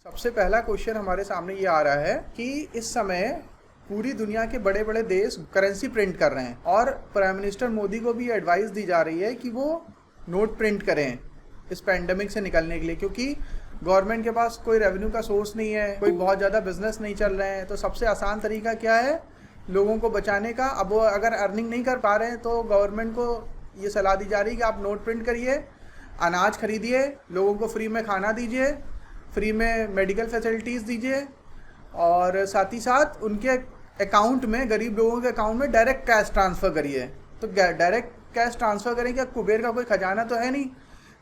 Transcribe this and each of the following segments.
सबसे पहला क्वेश्चन हमारे सामने ये आ रहा है कि इस समय पूरी दुनिया के बड़े बड़े देश करेंसी प्रिंट कर रहे हैं और प्राइम मिनिस्टर मोदी को भी एडवाइस दी जा रही है कि वो नोट प्रिंट करें इस पैंडमिक से निकलने के लिए, क्योंकि गवर्नमेंट के पास कोई रेवेन्यू का सोर्स नहीं है, कोई बहुत ज़्यादा बिजनेस नहीं चल रहे हैं। तो सबसे आसान तरीका क्या है लोगों को बचाने का? अब वो अगर अर्निंग नहीं कर पा रहे हैं तो गवर्नमेंट को ये सलाह दी जा रही है कि आप नोट प्रिंट करिए, अनाज खरीदिए, लोगों को फ्री में खाना दीजिए, फ्री में मेडिकल फैसिलिटीज़ दीजिए और साथ ही साथ उनके अकाउंट में, गरीब लोगों के अकाउंट में डायरेक्ट कैश ट्रांसफ़र करिए। तो डायरेक्ट कैश ट्रांसफ़र करें, क्या कुबेर का कोई खजाना तो है नहीं।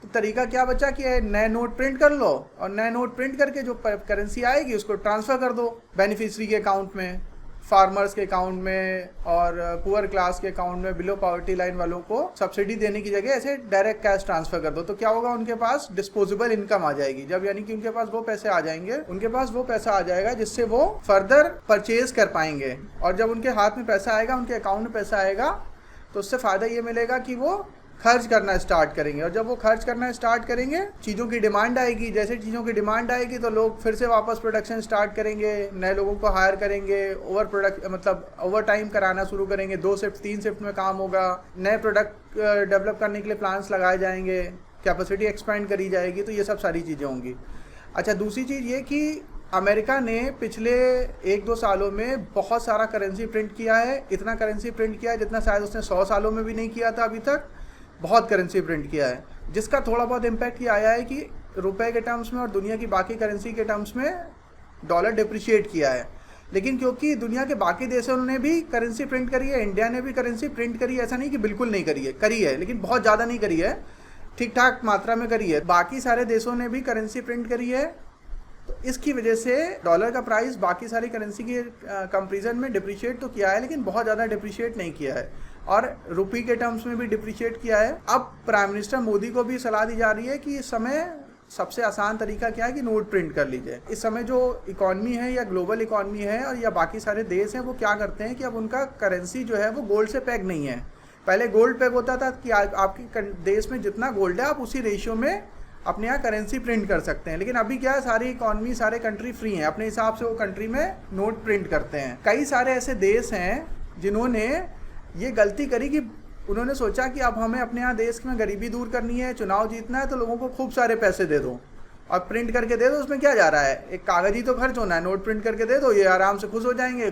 तो तरीका क्या बचा कि नए नोट प्रिंट कर लो और नए नोट प्रिंट करके जो करेंसी आएगी उसको ट्रांसफ़र कर दो बेनिफिशरी के अकाउंट में, फार्मर्स के अकाउंट में और पुअर क्लास के अकाउंट में, बिलो पॉवर्टी लाइन वालों को सब्सिडी देने की जगह ऐसे डायरेक्ट कैश ट्रांसफर कर दो। तो क्या होगा, उनके पास डिस्पोजेबल इनकम आ जाएगी। जब यानी कि उनके पास वो पैसे आ जाएंगे, उनके पास वो पैसा आ जाएगा जिससे वो फर्दर परचेज कर पाएंगे। और जब उनके हाथ में पैसा आएगा, उनके अकाउंट में पैसा आएगा, तो उससे फ़ायदा ये मिलेगा कि वो खर्च करना स्टार्ट करेंगे। और जब वो खर्च करना स्टार्ट करेंगे, चीज़ों की डिमांड आएगी। जैसे चीज़ों की डिमांड आएगी तो लोग फिर से वापस प्रोडक्शन स्टार्ट करेंगे, नए लोगों को हायर करेंगे, ओवर टाइम कराना शुरू करेंगे, 2 शिफ्ट 3 शिफ्ट में काम होगा, नए प्रोडक्ट डेवलप करने के लिए प्लान्स लगाए जाएंगे, कैपेसिटी एक्सपेंड करी जाएगी। तो ये सब सारी चीज़ें होंगी। अच्छा, दूसरी चीज़ ये कि अमेरिका ने पिछले 1-2 सालों में बहुत सारा करेंसी प्रिंट किया है। इतना करेंसी प्रिंट किया है जितना शायद उसने 100 सालों में भी नहीं किया था अभी तक। बहुत करेंसी प्रिंट किया है, जिसका थोड़ा बहुत इम्पैक्ट ये आया है कि रुपए के टर्म्स में और दुनिया की बाकी करेंसी के टर्म्स में डॉलर डिप्रिशिएट किया है। लेकिन क्योंकि दुनिया के बाकी देशों ने भी करेंसी प्रिंट करी है, इंडिया ने भी करेंसी प्रिंट करी है, ऐसा नहीं कि बिल्कुल नहीं करी है, लेकिन बहुत ज़्यादा नहीं करी है, ठीक ठाक मात्रा में करी है। बाकी सारे देशों ने भी करेंसी प्रिंट करी है, तो इसकी वजह से डॉलर का प्राइस बाकी सारी करेंसी के कंपेरिजन में डिप्रिशिएट तो किया है, लेकिन बहुत ज़्यादा डिप्रिशिएट नहीं किया है और रुपये के टर्म्स में भी डिप्रिशिएट किया है। अब प्राइम मिनिस्टर मोदी को भी सलाह दी जा रही है कि इस समय सबसे आसान तरीका क्या है कि नोट प्रिंट कर लीजिए। इस समय जो इकॉनमी है या ग्लोबल इकॉनमी है और या बाकी सारे देश हैं, वो क्या करते हैं कि अब उनका करेंसी जो है वो गोल्ड से पैक नहीं है। पहले गोल्ड पैक होता था कि आपके देश में जितना गोल्ड है आप उसी रेशियो में अपने यहाँ करेंसी प्रिंट कर सकते हैं। लेकिन अभी क्या है, सारी इकॉनमी, सारे कंट्री फ्री हैं, अपने हिसाब से वो कंट्री में नोट प्रिंट करते हैं। कई सारे ऐसे देश हैं जिन्होंने ये गलती करी कि उन्होंने सोचा कि अब हमें अपने यहाँ देश में गरीबी दूर करनी है, चुनाव जीतना है, तो लोगों को खूब सारे पैसे दे दो और प्रिंट करके दे दो। उसमें क्या जा रहा है, एक कागज ही तो खर्च होना है, नोट प्रिंट करके दे दो, ये आराम से खुश हो जाएंगे,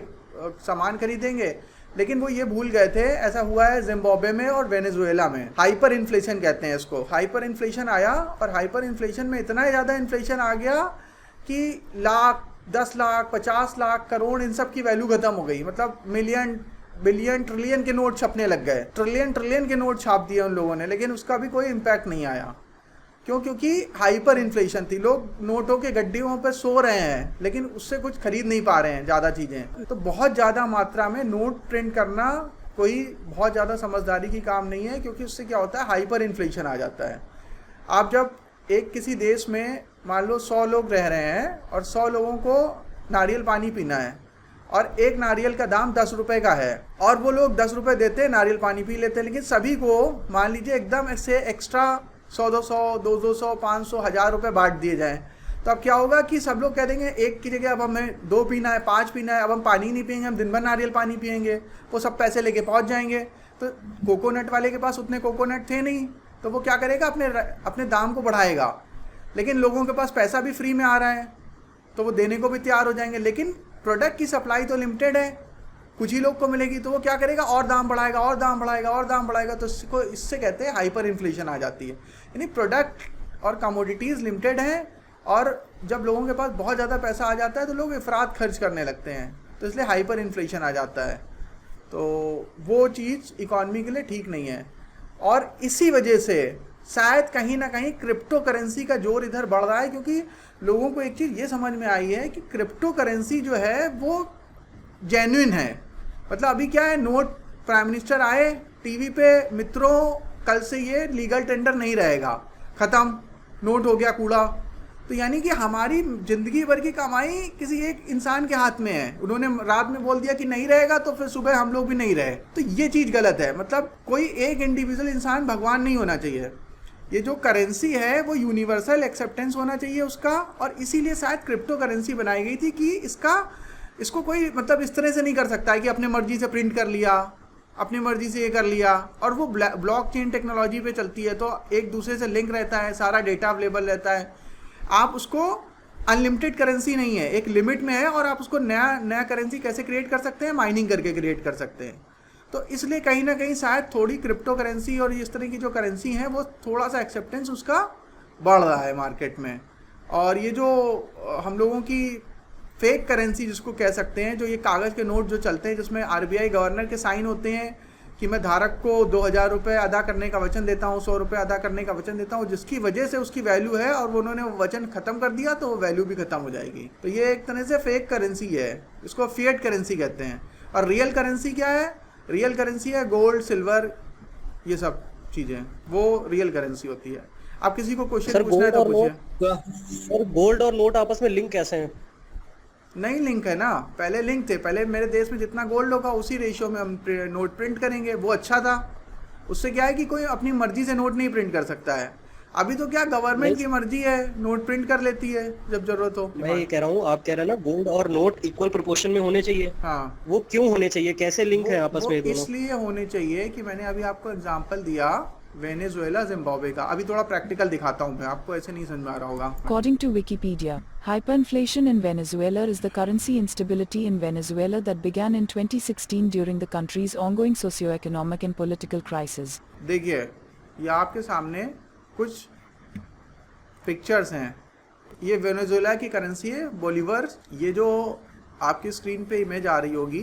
सामान खरीदेंगे। लेकिन वो ये भूल गए थे, ऐसा हुआ है जिम्बाब्वे में और वेनेजुएला में। हाइपर इन्फ्लेशन कहते हैं इसको। हाइपर इन्फ्लेशन आया और हाइपर इन्फ्लेशन में इतना ज़्यादा इन्फ्लेशन आ गया कि लाख, 10 लाख, 50 लाख, करोड़, इन सब की वैल्यू खत्म हो गई। मतलब मिलियन, बिलियन, ट्रिलियन के नोट छपने लग गए। ट्रिलियन के नोट छाप दिए उन लोगों ने, लेकिन उसका भी कोई इम्पैक्ट नहीं आया। क्यों? क्योंकि हाइपर इन्फ्लेशन थी। लोग नोटों के गड्डियों पर सो रहे हैं, लेकिन उससे कुछ खरीद नहीं पा रहे हैं ज़्यादा चीज़ें। तो बहुत ज़्यादा मात्रा में नोट प्रिंट करना कोई बहुत ज़्यादा समझदारी की काम नहीं है, क्योंकि उससे क्या होता है, हाइपर इन्फ्लेशन आ जाता है। आप जब किसी देश में मान लो 100 लोग रह रहे हैं और 100 लोगों को नारियल पानी पीना है और एक नारियल का दाम 10 रुपये का है और वो लोग 10 रुपये देते हैं, नारियल पानी पी लेते हैं। लेकिन सभी को मान लीजिए एकदम ऐसे एक्स्ट्रा 100-200, 200, 500, 1000 रुपये बांट दिए जाएं, तो अब क्या होगा कि सब लोग कह देंगे एक की जगह अब हमें 2 पीना है, 5 पीना है, अब हम पानी नहीं पियेंगे, हम दिन भर नारियल पानी पियेंगे। वो सब पैसे लेके पहुंच जाएंगे। तो कोकोनट वाले के पास उतने कोकोनट थे नहीं, तो वो क्या करेगा, अपने दाम को बढ़ाएगा। लेकिन लोगों के पास पैसा भी फ्री में आ रहा है तो वो देने को भी तैयार हो जाएंगे। लेकिन प्रोडक्ट की सप्लाई तो लिमिटेड है, कुछ ही लोग को मिलेगी, तो वो क्या करेगा, और दाम बढ़ाएगा और दाम बढ़ाएगा और दाम बढ़ाएगा। तो इससे कहते हैं हाइपर इन्फ्लेशन आ जाती है। यानी प्रोडक्ट और कमोडिटीज़ लिमिटेड हैं और जब लोगों के पास बहुत ज़्यादा पैसा आ जाता है तो लोग इफरात खर्च करने लगते हैं, तो इसलिए हाइपर इन्फ्लेशन आ जाता है। तो वो चीज़ इकॉनमी के लिए ठीक नहीं है। और इसी वजह से शायद कहीं ना कहीं क्रिप्टो करेंसी का जोर इधर बढ़ रहा है, क्योंकि लोगों को एक चीज़ ये समझ में आई है कि क्रिप्टो करेंसी जो है वो जेन्युइन है। मतलब अभी क्या है, नोट प्राइम मिनिस्टर आए टीवी पे, मित्रों कल से ये लीगल टेंडर नहीं रहेगा, ख़त्म, नोट हो गया कूड़ा। तो यानी कि हमारी ज़िंदगी भर की कमाई किसी एक इंसान के हाथ में है। उन्होंने रात में बोल दिया कि नहीं रहेगा, तो फिर सुबह हम लोग भी नहीं रहे। तो ये चीज़ गलत है। मतलब कोई एक इंडिविजुअल इंसान भगवान नहीं होना चाहिए। ये जो करेंसी है वो यूनिवर्सल एक्सेप्टेंस होना चाहिए उसका, और इसीलिए शायद क्रिप्टो करेंसी बनाई गई थी कि इसको कोई मतलब इस तरह से नहीं कर सकता है कि अपने मर्जी से प्रिंट कर लिया, अपनी मर्जी से ये कर लिया। और वो ब्लॉकचेन टेक्नोलॉजी पे चलती है, तो एक दूसरे से लिंक रहता है, सारा डेटा अवेलेबल रहता है। आप उसको अनलिमिटेड करेंसी नहीं है, एक लिमिट में है, और आप उसको नया करेंसी कैसे क्रिएट कर सकते हैं, माइनिंग करके क्रिएट कर सकते हैं। तो इसलिए कहीं ना कहीं शायद थोड़ी क्रिप्टो करेंसी और इस तरह की जो करेंसी हैं वो थोड़ा सा एक्सेप्टेंस उसका बढ़ रहा है मार्केट में। और ये जो हम लोगों की फेक करेंसी जिसको कह सकते हैं, जो ये कागज़ के नोट जो चलते हैं जिसमें आरबीआई गवर्नर के साइन होते हैं कि मैं धारक को 2000 रुपये अदा करने का वचन देता हूँ, 100 रुपये अदा करने का वचन देता हूँ, जिसकी वजह से उसकी वैल्यू है, और उन्होंने वो वचन ख़त्म कर दिया तो वो वैल्यू भी ख़त्म हो जाएगी। तो ये एक तरह से फेक करेंसी है, इसको फिएट करेंसी कहते हैं। और रियल करेंसी क्या है? रियल करेंसी है गोल्ड, सिल्वर, ये सब चीज़ें, वो रियल करेंसी होती है। आप किसी को क्वेश्चन पूछना है तो पूछिए। सर गोल्ड और नोट आपस में लिंक कैसे हैं? नहीं लिंक है ना, पहले लिंक थे। पहले मेरे देश में जितना गोल्ड होगा उसी रेशियो में हम नोट प्रिंट करेंगे, वो अच्छा था। उससे क्या है कि कोई अपनी मर्जी से नोट नहीं प्रिंट कर सकता है। अभी तो क्या गवर्नमेंट की मर्जी है, नोट प्रिंट कर लेती है जब जरूरत हो। मैं ये कह रहा हूँ, आप कह रहे हैं ना गोल्ड और नोट इक्वल प्रोपोर्शन में होने चाहिए। हाँ, वो क्यों होने चाहिए, कैसे लिंक है आपस में दोनों? इसलिए होने चाहिए कि मैंने अभी आपको एग्जांपल दिया वेनेजुएला, जिम्बाब्वे का। अभी थोड़ा प्रैक्टिकल दिखाता हूँ मैं आपको, ऐसे नहीं समझ में आ रहा होगा। According to Wikipedia, hyperinflation in Venezuela is the currency instability in Venezuela that began in 2016 during the country's ongoing socio-economic and political crisis. देखिए, ये आपके सामने कुछ पिक्चर्स हैं। ये वेनेजुएला की करेंसी है, बोलीवर। ये जो आपकी स्क्रीन पे इमेज आ रही होगी,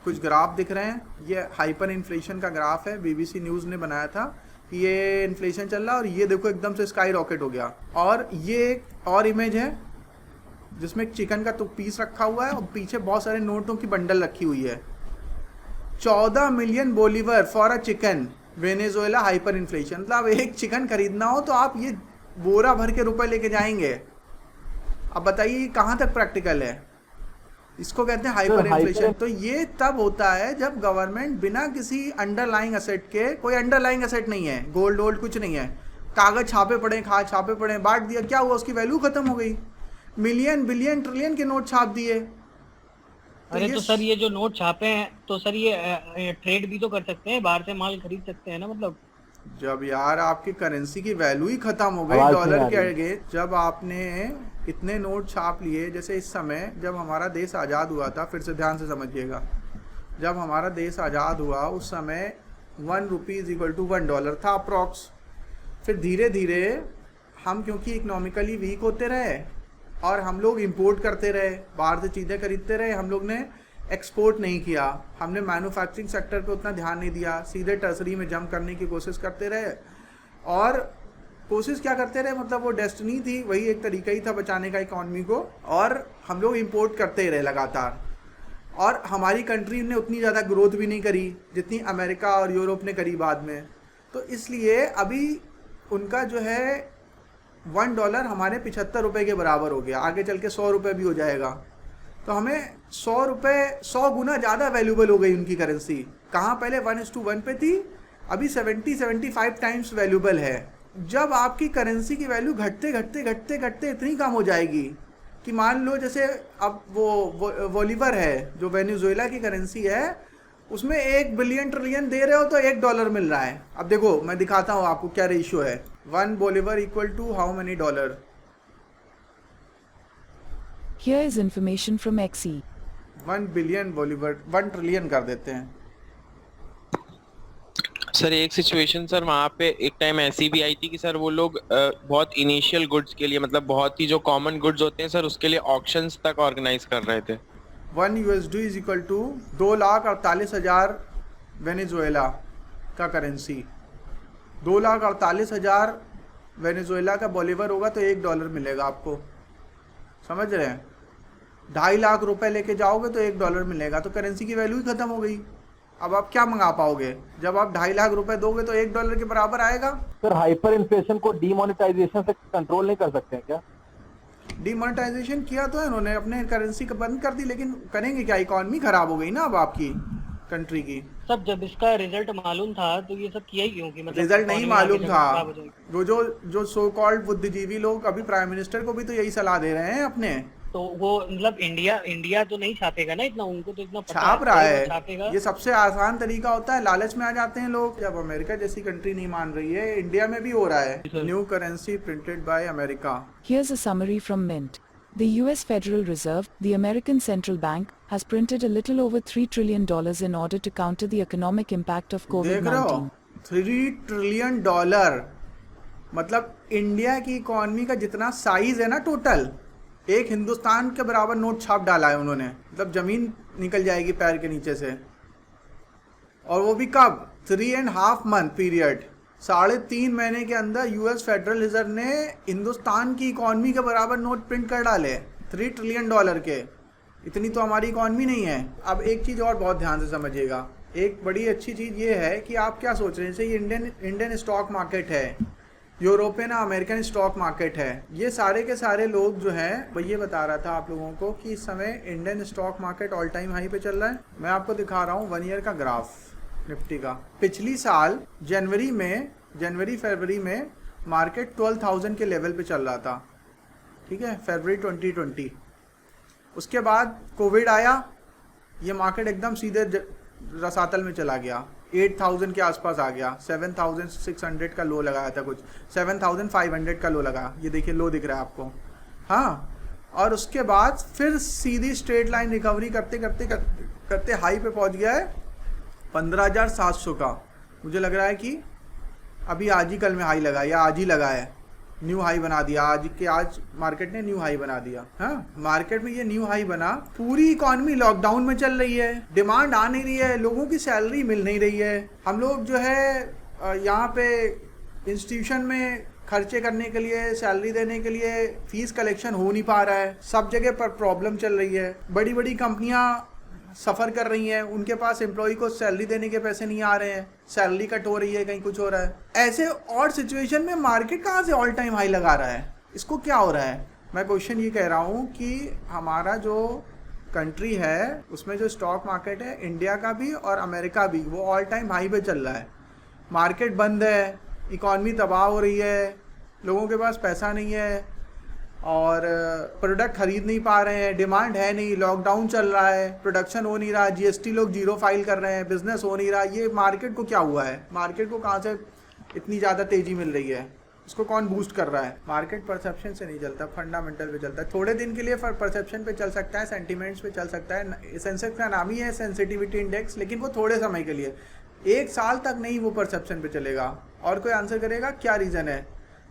कुछ ग्राफ दिख रहे हैं, ये हाइपर इन्फ्लेशन का ग्राफ है, बीबीसी न्यूज़ ने बनाया था कि ये इन्फ्लेशन चल रहा है, और ये देखो एकदम से स्काई रॉकेट हो गया। और ये एक और इमेज है जिसमें एक चिकन का तो पीस रखा हुआ है, और पीछे बहुत सारे नोटों की बंडल रखी हुई है। 14 million Bolivar for a chicken, Venezuela hyper inflation. मतलब एक चिकन खरीदना हो तो आप ये बोरा भर के रुपए लेके जाएंगे। अब बताइए कहाँ तक प्रैक्टिकल है? इसको कहते हैं हाइपर इन्फ्लेशन। तो ये तब होता है जब गवर्नमेंट बिना किसी अंडरलाइंग एसेट के, कोई अंडरलाइंग एसेट नहीं है, गोल्ड वोल्ड कुछ नहीं है, कागज छापे पड़े, छापे पड़े, बांट दिया, क्या हुआ? उसकी वैल्यू खत्म हो गई। मिलियन, बिलियन, ट्रिलियन के नोट छाप दिए। अरे तो सर ये जो नोट छापे हैं तो सर ये ट्रेड भी तो कर सकते हैं, बाहर से माल खरीद सकते हैं ना। मतलब जब यार आपकी करेंसी की वैल्यू ही खत्म हो गई डॉलर के आगे, जब आपने इतने नोट छाप लिए, जैसे इस समय जब हमारा देश आज़ाद हुआ था, फिर से ध्यान से समझिएगा, जब हमारा देश आज़ाद हुआ उस समय 1 रुपीज़ इक्वल टू $1 था अप्रॉक्स। फिर धीरे धीरे हम क्योंकि इकोनॉमिकली वीक होते रहे और हम लोग इंपोर्ट करते रहे, बाहर से चीज़ें खरीदते रहे, हम लोग ने एक्सपोर्ट नहीं किया, हमने मैन्युफैक्चरिंग सेक्टर पे उतना ध्यान नहीं दिया, सीधे टर्सरी में जंप करने की कोशिश करते रहे। और कोशिश क्या करते रहे, मतलब वो डेस्टिनी थी, वही एक तरीका ही था बचाने का इकॉनमी को, और हम लोग इंपोर्ट करते ही रहे लगातार। और हमारी कंट्री ने उतनी ज़्यादा ग्रोथ भी नहीं करी जितनी अमेरिका और यूरोप ने करी बाद में। तो इसलिए अभी उनका जो है $1 हमारे 75 रुपये के बराबर हो गया, आगे चल के 100 रुपये भी हो जाएगा। तो हमें 100 रुपये 100 गुना ज़्यादा वैल्यूबल हो गई उनकी करेंसी। कहाँ पहले 1:1 पे थी, अभी 70-75 टाइम्स वैल्यूबल है। जब आपकी करेंसी की वैल्यू घटते घटते घटते घटते इतनी कम हो जाएगी कि मान लो जैसे अब वो बोलीवर है जो वेनेजुएला की करेंसी है, उसमें 1 बिलियन ट्रिलियन दे रहे हो तो $1 मिल रहा है। अब देखो मैं दिखाता हूँ आपको क्या रेशियो है। 1 bolivar equal to how many dollar? Here is information from XE. 1 billion bolivar 1 trillion कर देते हैं। सर एक सिचुएशन सर वहाँ पे एक टाइम ऐसी भी आई थी कि सर वो लोग बहुत इनिशियल गुड्स के लिए, मतलब बहुत ही जो कॉमन गुड्स होते हैं सर, उसके लिए ऑक्शंस तक ऑर्गेनाइज कर रहे थे। 1 USD is equal to 2,48,000 Venezuela का करेंसी। 2,48,000 वेनेजुएला का बोलीवर होगा तो $1 मिलेगा आपको, समझ रहे हैं? 2.5 लाख रुपए लेके जाओगे तो $1 मिलेगा, तो करेंसी की वैल्यू ही खत्म हो गई। अब आप क्या मंगा पाओगे? जब आप 2.5 लाख रुपए दोगे तो $1 के बराबर आएगा। सर हाइपर इन्फ्लेशन को डीमोनेटाइजेशन से कंट्रोल नहीं कर सकते हैं क्या? डीमोनेटाइजेशन किया तो है इन्होंने, अपने करेंसी को बंद कर दी, लेकिन करेंगे क्या? इकॉनमी खराब हो गई ना अब आपकी। कंट्री की। सब जब इसका रिजल्ट मालूम था तो ये सब किया ही क्यों? कि मतलब रिजल्ट नहीं economy मालूम आगे था। खराब हो जाएगी। वो जो सो कॉल्ड बुद्धिजीवी लोग अभी प्राइम मिनिस्टर को भी तो यही सलाह दे रहे हैं अपने। तो वो मतलब इंडिया तो नहीं छापेगा ना इतना, उनको तो इतना पता छाप रहा तभी वो है। छापेगा। ये सबसे आसान तरीका होता है, लालच में आ जाते हैं लोग। जब अमेरिका जैसी कंट्री नहीं मान रही है, इंडिया में भी हो रहा है। New currency printed by America. Here's a summary from Mint. The US Federal Reserve, the American central bank, has printed a little over $3 trillion in order to counter the economic impact of देख रहे हो, COVID-19. $3 trillion, मतलब India की economy का जितना size है ना total, एक हिंदुस्तान के बराबर नोट छाप डाला है उन्होंने। मतलब जमीन निकल जाएगी पैर के नीचे से। और वो भी कब? 3.5 मंथ पीरियड, 3.5 महीने के अंदर यूएस फेडरल रिजर्व ने हिंदुस्तान की इकोनॉमी के बराबर नोट प्रिंट कर डाले $3 ट्रिलियन के। इतनी तो हमारी इकोनॉमी नहीं है। अब एक चीज़ और बहुत ध्यान से समझिएगा, एक बड़ी अच्छी चीज़ ये है कि आप क्या सोच रहे हैं, जैसे ये इंडियन स्टॉक मार्केट है, यूरोपियन अमेरिकन स्टॉक मार्केट है, ये सारे के सारे लोग जो हैं, वो ये बता रहा था आप लोगों को कि इस समय Indian stock market all time high पे चल रहा है। मैं आपको दिखा रहा हूँ 1 ईयर का ग्राफ निफ्टी का। पिछली साल जनवरी फरवरी में मार्केट 12,000 के लेवल पे चल रहा था, ठीक है, फरवरी 2020। उसके बाद कोविड आया, ये मार्केट एकदम सीधे रसातल में चला गया, 8,000 के आसपास आ गया, 7,600 का लो लगाया था, कुछ 7,500 का लो लगा। ये देखिए लो दिख रहा है आपको, हाँ। और उसके बाद फिर सीधी स्ट्रेट लाइन रिकवरी करते करते करते करते हाई पे पहुंच गया है 15,700 का। मुझे लग रहा है कि अभी आज ही कल में हाई लगा या आज ही लगा है, न्यू हाई बना दिया आज मार्केट ने न्यू हाई बना दिया। हाँ, मार्केट में ये न्यू हाई बना। पूरी इकॉनमी लॉकडाउन में चल रही है, डिमांड आ नहीं रही है, लोगों की सैलरी मिल नहीं रही है। हम लोग जो है यहाँ पे इंस्टीट्यूशन में खर्चे करने के लिए, सैलरी देने के लिए फीस कलेक्शन हो नहीं पा रहा है। सब जगह पर प्रॉब्लम चल रही है। बड़ी बड़ी कंपनियां सफ़र कर रही हैं, उनके पास एम्प्लॉय को सैलरी देने के पैसे नहीं आ रहे हैं, सैलरी कट हो रही है, कहीं कुछ हो रहा है। ऐसे और सिचुएशन में मार्केट कहाँ से ऑल टाइम हाई लगा रहा है? इसको क्या हो रहा है? मैं क्वेश्चन ये कह रहा हूँ कि हमारा जो कंट्री है उसमें जो स्टॉक मार्केट है, इंडिया का भी और अमेरिका भी, वो ऑल टाइम हाई पे चल रहा है। मार्केट बंद है, इकॉनमी तबाह हो रही है, लोगों के पास पैसा नहीं है और प्रोडक्ट खरीद नहीं पा रहे हैं, डिमांड है नहीं, लॉकडाउन चल रहा है, प्रोडक्शन हो नहीं रहा, जीएसटी लोग जीरो फाइल कर रहे हैं, बिजनेस हो नहीं रहा। ये मार्केट को क्या हुआ है? मार्केट को कहाँ से इतनी ज़्यादा तेज़ी मिल रही है? इसको कौन बूस्ट कर रहा है? मार्केट परसेप्शन से नहीं चलता, फंडामेंटल पे चलता है। थोड़े दिन के लिए परसेप्शन पे चल सकता है, सेंटिमेंट्स पे चल सकता है। सेंसेक्स का नाम ही है सेंसिटिविटी इंडेक्स, लेकिन वो थोड़े समय के लिए, 1 साल तक नहीं वो परसेप्शन पे चलेगा। और कोई आंसर करेगा क्या रीज़न है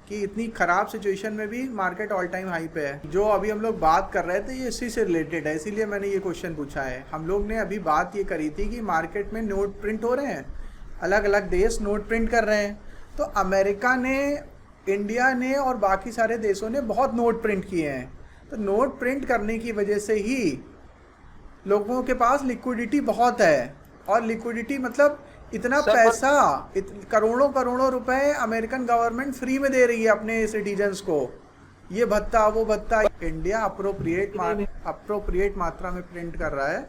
कि इतनी ख़राब सिचुएशन में भी मार्केट ऑल टाइम हाई पे है? जो अभी हम लोग बात कर रहे थे ये इसी से रिलेटेड है, इसीलिए मैंने ये क्वेश्चन पूछा है। हम लोग ने अभी बात ये करी थी कि मार्केट में नोट प्रिंट हो रहे हैं, अलग अलग देश नोट प्रिंट कर रहे हैं। तो अमेरिका ने, इंडिया ने और बाकी सारे देशों ने बहुत नोट प्रिंट किए हैं। तो नोट प्रिंट करने की वजह से ही लोगों के पास लिक्विडिटी बहुत है। और लिक्विडिटी मतलब इतना पैसा, करोड़ों करोड़ों रुपए अमेरिकन गवर्नमेंट फ्री में दे रही है अपने सिटीजन्स को। ये भत्ता वो भत्ता, इंडिया अप्रोप्रिएट मात्रा में प्रिंट कर रहा है,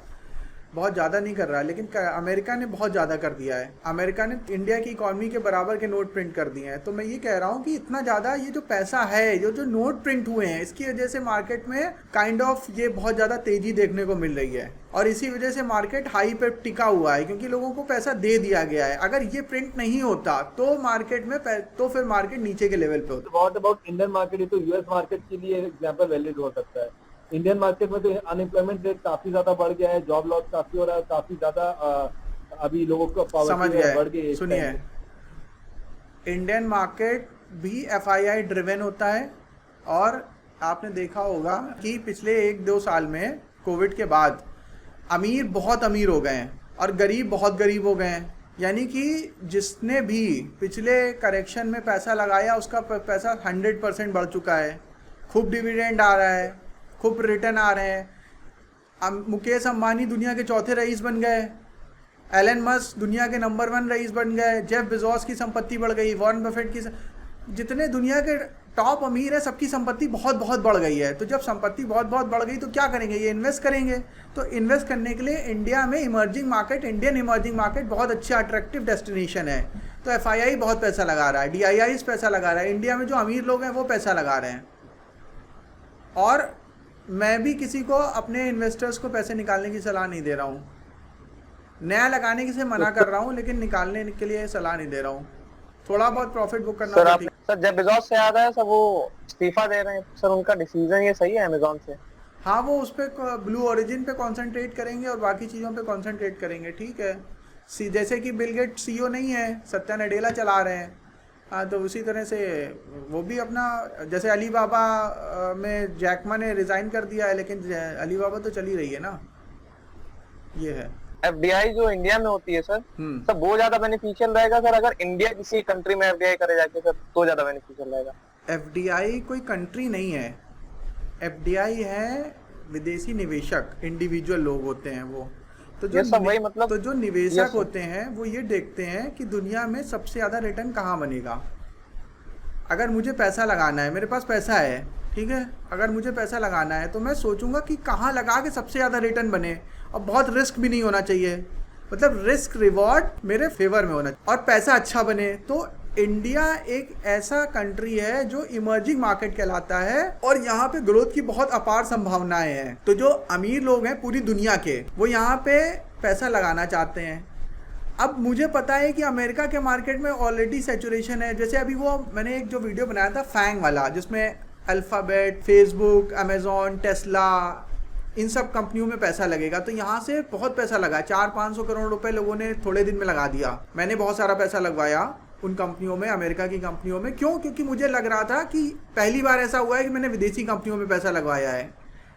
बहुत ज़्यादा नहीं कर रहा है, लेकिन अमेरिका ने बहुत ज़्यादा कर दिया है। अमेरिका ने इंडिया की इकॉनमी के बराबर के नोट प्रिंट कर दिए हैं। तो मैं ये कह रहा हूँ कि इतना ज़्यादा ये जो पैसा है, जो नोट प्रिंट हुए हैं, इसकी वजह से मार्केट में काइंड ऑफ ये बहुत ज़्यादा तेज़ी देखने को मिल रही है। और इसी वजह से मार्केट हाई पे टिका हुआ है, क्योंकि लोगों को पैसा दे दिया गया है। अगर ये प्रिंट नहीं होता तो मार्केट में तो फिर मार्केट नीचे के लेवल पे होता। What about Indian market? ये तो यूएस मार्केट के लिए एग्जांपल वैलिड हो सकता है। इंडियन मार्केट में तो अनएम्प्लॉयमेंट रेट काफी ज्यादा बढ़ गया है, जॉब लॉस काफी हो रहा है, काफी ज्यादा अभी लोगों को समझ बढ़ गई। सुनिए, इंडियन मार्केट भी एफआईआई ड्रिवन होता है। और आपने देखा होगा कि पिछले 1-2 साल में कोविड के बाद अमीर बहुत अमीर हो गए हैं और गरीब बहुत गरीब हो गए हैं। यानी कि जिसने भी पिछले करेक्शन में पैसा लगाया उसका पैसा 100% बढ़ चुका है। खूब डिविडेंड आ रहा है, खूब रिटर्न आ रहे हैं। मुकेश अंबानी दुनिया के 4थे रईस बन गए, एलन मस्क दुनिया के नंबर 1 रईस बन गए, जेफ बेजोस की संपत्ति बढ़ गई, वॉरेन बफेट की, जितने दुनिया के टॉप अमीर है, सबकी संपत्ति बहुत बहुत बढ़ गई है। तो जब संपत्ति बहुत बहुत बढ़ गई तो क्या करेंगे, ये इन्वेस्ट करेंगे। तो इन्वेस्ट करने के लिए इंडिया में emerging market, Indian emerging market बहुत अच्छा अट्रैक्टिव डेस्टिनेशन है। तो FII बहुत पैसा लगा रहा है, DIIs पैसा लगा रहा है, इंडिया में जो अमीर लोग हैं वो पैसा लगा रहे हैं। और मैं भी किसी को अपने इन्वेस्टर्स को पैसे निकालने की सलाह नहीं दे रहा हूँ, नया लगाने की से मना कर रहा हूँ, लेकिन निकालने के लिए सलाह नहीं दे रहा हूँ। थोड़ा बहुत प्रॉफिट बुक करना सर, होगा, आप ठीक। सर जब बेजोस से याद है सर वो इस्तीफा दे रहे हैं, सर उनका डिसीजन ये सही है अमेज़न से? हाँ, वो उस पर ब्लू ओरिजिन पे कंसंट्रेट करेंगे और बाकी चीज़ों पे कंसंट्रेट करेंगे, ठीक है। जैसे कि बिल गेट CEO नहीं है, सत्या नडेला चला रहे हैं। हाँ, तो उसी तरह से वो भी अपना, जैसे अलीबाबा में जैकमा ने रिज़ाइन कर दिया है, लेकिन अलीबाबा तो चली रही है ना, ये है। FDI जो इंडिया में होती है सर, सर वो ज्यादा बेनिफिशियल रहेगा सर अगर इंडिया किसी कंट्री में FDI करे जाके सर, तो ज्यादा बेनिफिशियल रहेगा? FDI कोई कंट्री नहीं है, FDI है विदेशी निवेशक, इंडिविजुअल लोग होते हैं वो। तो जो वही मतलब, तो जो निवेशक होते हैं वो ये देखते हैं कि दुनिया में सबसे ज़्यादा रिटर्न कहाँ बनेगा। अगर मुझे पैसा लगाना है, मेरे पास पैसा है, ठीक है, अगर मुझे पैसा लगाना है तो मैं सोचूंगा कि कहाँ लगा के सबसे ज़्यादा रिटर्न बने, और बहुत रिस्क भी नहीं होना चाहिए, मतलब रिस्क रिवॉर्ड मेरे फेवर में होना चाहिए और पैसा अच्छा बने। तो इंडिया एक ऐसा कंट्री है जो इमर्जिंग मार्केट कहलाता है और यहाँ पे ग्रोथ की बहुत अपार संभावनाएं हैं। तो जो अमीर लोग हैं पूरी दुनिया के, वो यहाँ पे पैसा लगाना चाहते हैं। अब मुझे पता है कि अमेरिका के मार्केट में ऑलरेडी सैचुरेशन है। जैसे अभी वो मैंने एक जो वीडियो बनाया था फैंग वाला, जिसमें अल्फ़ाबेट, फेसबुक, अमेज़ॉन, टेस्ला, इन सब कंपनियों में पैसा लगेगा। तो यहाँ से बहुत पैसा लगा, 400-500 करोड़ रुपए लोगों ने थोड़े दिन में लगा दिया। मैंने बहुत सारा पैसा लगवाया उन कंपनियों में, अमेरिका की कंपनियों में। क्यों? क्योंकि मुझे लग रहा था कि पहली बार ऐसा हुआ है कि मैंने विदेशी कंपनियों में पैसा लगवाया है,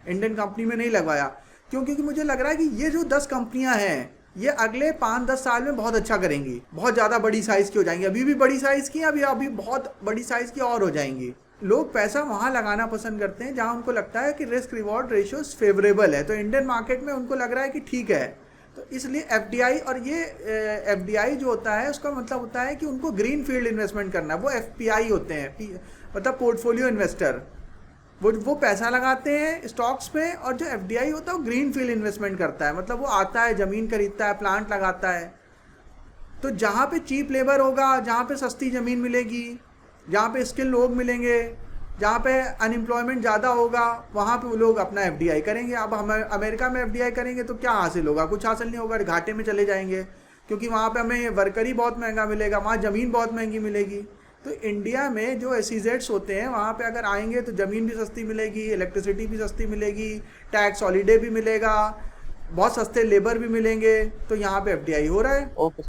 इंडियन कंपनी में नहीं लगवाया। क्यों? क्योंकि मुझे लग रहा है कि ये जो 10 कंपनियां हैं ये अगले 5-10 साल में बहुत अच्छा करेंगी, बहुत ज़्यादा बड़ी साइज़ की हो जाएंगी। अभी भी बड़ी साइज़ की, अभी बहुत बड़ी साइज़ की और हो जाएंगी। लोग पैसा वहाँ लगाना पसंद करते हैं जहाँ उनको लगता है कि रिस्क रिवॉर्ड रेशियो फेवरेबल है। तो इंडियन मार्केट में उनको लग रहा है कि ठीक है, तो इसलिए FDI, और ये FDI जो होता है उसका मतलब होता है कि उनको ग्रीन फील्ड इन्वेस्टमेंट करना है। वो FPI होते हैं, मतलब पोर्टफोलियो इन्वेस्टर, वो पैसा लगाते हैं स्टॉक्स पे, और जो FDI होता है वो ग्रीन फील्ड इन्वेस्टमेंट करता है, मतलब वो आता है, ज़मीन खरीदता है, प्लांट लगाता है। तो जहाँ पे चीप लेबर होगा, जहाँ पे सस्ती ज़मीन मिलेगी, जहाँ पे स्किल लोग मिलेंगे, जहाँ पे अनएम्प्लॉयमेंट ज़्यादा होगा, वहाँ पे वो लोग अपना FDI करेंगे। अब हम अमेरिका में FDI करेंगे तो क्या हासिल होगा? कुछ हासिल नहीं होगा, घाटे में चले जाएंगे, क्योंकि वहाँ पे हमें वर्कर ही बहुत महंगा मिलेगा, वहाँ ज़मीन बहुत महंगी मिलेगी। तो इंडिया में जो SEZs होते हैं वहाँ पे अगर आएंगे तो ज़मीन भी सस्ती मिलेगी, इलेक्ट्रिसिटी भी सस्ती मिलेगी, टैक्स हॉलीडे भी मिलेगा, बहुत सस्ते लेबर भी मिलेंगे। तो यहाँ पे FDI हो रहा है। ओके।